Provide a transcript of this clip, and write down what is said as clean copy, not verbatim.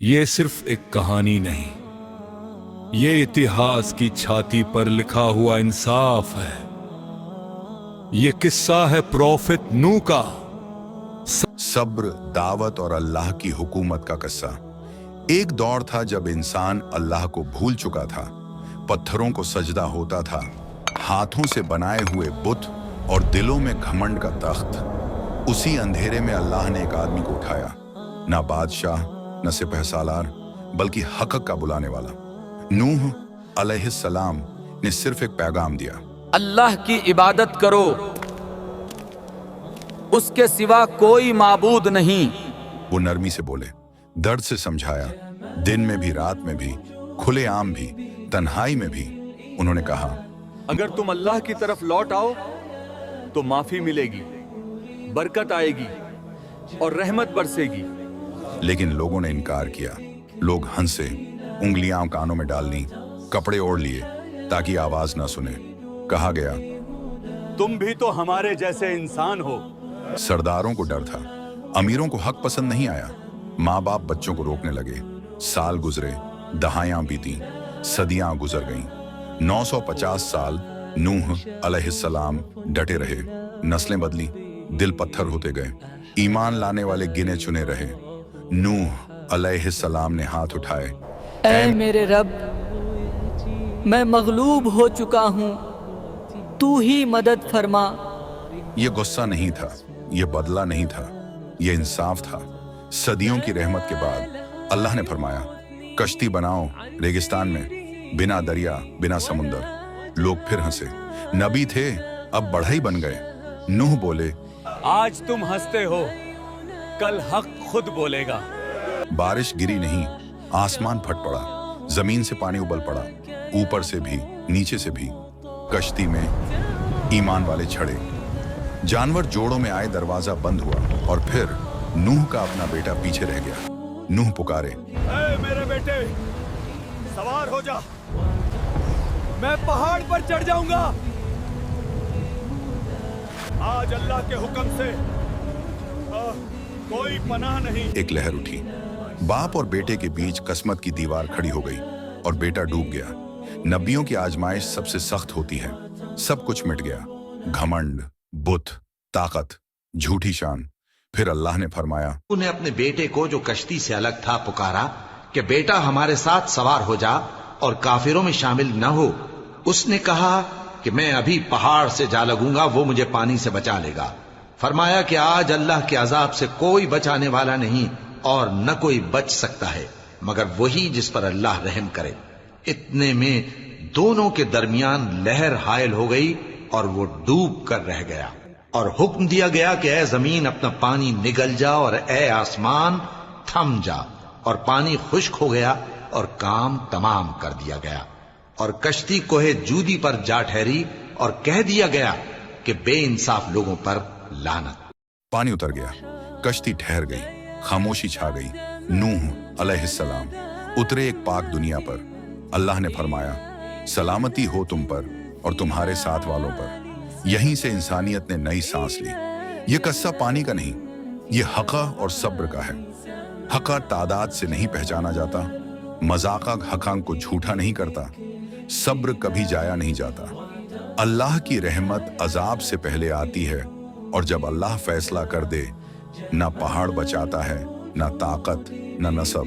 یہ صرف ایک کہانی نہیں، یہ اتہاس کی چھاتی پر لکھا ہوا انصاف ہے۔ یہ قصہ ہے پروفٹ نوح کا، صبر، دعوت اور اللہ کی حکومت کا قصہ۔ ایک دور تھا جب انسان اللہ کو بھول چکا تھا، پتھروں کو سجدہ ہوتا تھا، ہاتھوں سے بنائے ہوئے بت اور دلوں میں گھمنڈ کا تخت۔ اسی اندھیرے میں اللہ نے ایک آدمی کو اٹھایا، نہ بادشاہ، نہ سپہ سالار، بلکہ حق کا بلانے والا۔ نوح علیہ السلام نے صرف ایک پیغام دیا، اللہ کی عبادت کرو، اس کے سوا کوئی معبود نہیں۔ وہ نرمی سے بولے، درد سے سمجھایا، دن میں بھی رات میں بھی، کھلے عام بھی، تنہائی میں بھی۔ انہوں نے کہا، اگر تم اللہ کی طرف لوٹ آؤ تو معافی ملے گی، برکت آئے گی اور رحمت برسے گی۔ لیکن لوگوں نے انکار کیا۔ لوگ ہنسے، انگلیاں کانوں میں ڈال لیں، کپڑے اوڑھ لیے تاکہ آواز نہ سنے۔ کہا گیا، تم بھی تو ہمارے جیسے انسان ہو۔ سرداروں کو ڈر تھا، امیروں کو حق پسند نہیں آیا، ماں باپ بچوں کو روکنے لگے۔ سال گزرے، دہائیاں بیتیں، صدیاں گزر گئیں۔ 950 سال نوح علیہ السلام ڈٹے رہے، نسلیں بدلی، دل پتھر ہوتے گئے، ایمان لانے والے گنے چنے رہے۔ نوح علیہ السلام نے ہاتھ اٹھائے، اے میرے رب، میں مغلوب ہو چکا ہوں، تو ہی مدد فرما۔ یہ غصہ نہیں تھا، یہ بدلہ نہیں تھا، یہ انصاف تھا۔ صدیوں کی رحمت کے بعد اللہ نے فرمایا، کشتی بناؤ ریگستان میں، بنا دریا، بنا سمندر۔ لوگ پھر ہنسے، نبی تھے اب بڑھئی بن گئے۔ نوح بولے، آج تم ہنستے ہو، کل حق خود بولے گا۔ بارش گری نہیں، آسمان پھٹ پڑا، زمین سے پانی ابل پڑا، اوپر سے بھی نیچے سے بھی۔ کشتی میں ایمان والے چھڑے، جانور جوڑوں میں آئے، دروازہ بند ہوا، اور پھر نوح کا اپنا بیٹا پیچھے رہ گیا۔ نوح پکارے، اے میرے بیٹے، سوار ہو جا، میں پہاڑ پر چڑھ جاؤں گا۔ آج اللہ کے حکم سے کوئی پناہ نہیں۔ ایک لہر اٹھی، باپ اور بیٹے کے بیچ قسمت کی دیوار کھڑی ہو گئی اور بیٹا ڈوب گیا۔ نبیوں کی آزمائش سب سے سخت ہوتی ہے۔ سب کچھ مٹ گیا، گھمنڈ، بت، طاقت، جھوٹی شان۔ پھر اللہ نے فرمایا، نے اپنے بیٹے کو جو کشتی سے الگ تھا پکارا کہ بیٹا ہمارے ساتھ سوار ہو جا اور کافروں میں شامل نہ ہو۔ اس نے کہا کہ میں ابھی پہاڑ سے جا لگوں گا، وہ مجھے پانی سے بچا لے گا۔ فرمایا کہ آج اللہ کے عذاب سے کوئی بچانے والا نہیں اور نہ کوئی بچ سکتا ہے مگر وہی جس پر اللہ رحم کرے۔ اتنے میں دونوں کے درمیان لہر حائل ہو گئی اور وہ ڈوب کر رہ گیا، اور حکم دیا گیا کہ اے زمین اپنا پانی نگل جا، اور اے آسمان تھم جا، اور پانی خشک ہو گیا اور کام تمام کر دیا گیا۔ اور کشتی کوہ جودی پر جا ٹھہری اور کہہ دیا گیا کہ بے انصاف لوگوں پر لعنت۔ پانی اتر گیا، کشتی ٹھہر گئی، خاموشی چھا گئی۔ نوح علیہ السلام اترے ایک پاک دنیا پر۔ اللہ نے فرمایا، سلامتی ہو تم پر اور تمہارے ساتھ والوں پر۔ یہیں سے انسانیت نے نئی سانس لی۔ یہ قصہ پانی کا نہیں، یہ حقہ اور صبر کا ہے۔ حقہ تعداد سے نہیں پہچانا جاتا، مذاقہ حقاں کو جھوٹا نہیں کرتا، صبر کبھی جایا نہیں جاتا۔ اللہ کی رحمت عذاب سے پہلے آتی ہے، اور جب اللہ فیصلہ کر دے، نہ پہاڑ بچاتا ہے، نہ طاقت، نہ نسب،